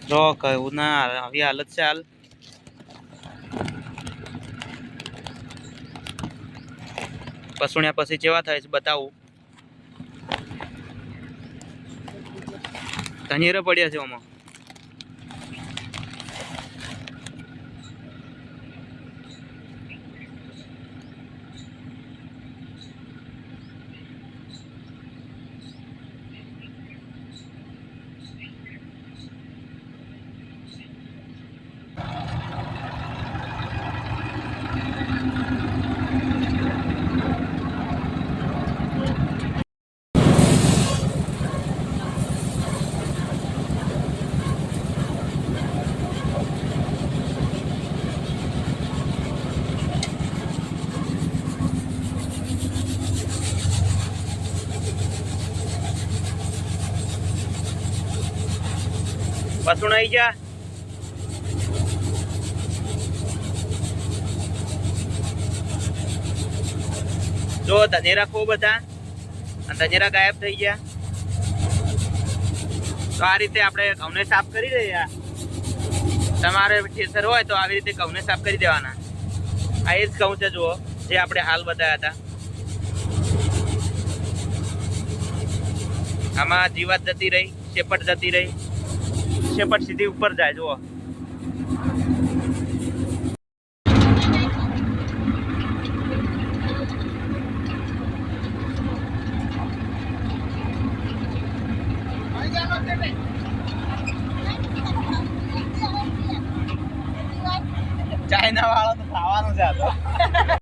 જો કહું ના આવી હાલત છે હાલ. પસુણ્યા પછી કેવા થાય છે બતાવું. ધનીરે પડ્યા છે આમાં. પસુણ આવી જા. જો ધનેરા ખૂબ હતા અને ધનેરા ગાયબ થઈ ગયા. તો આ રીતે આપણે ઘઉંને સાફ કરી દઈએ. તમારે ખેતર હોય તો આવી રીતે ઘઉંને સાફ કરી દેવાના. આ એ જ ઘઉં છે જુઓ જે આપણે હાલ બતાવ્યા હતા. આમાં જીવાત જતી રહી, શેપટ જતી રહી. શેપટ સીધી ઉપર જાય જુઓ.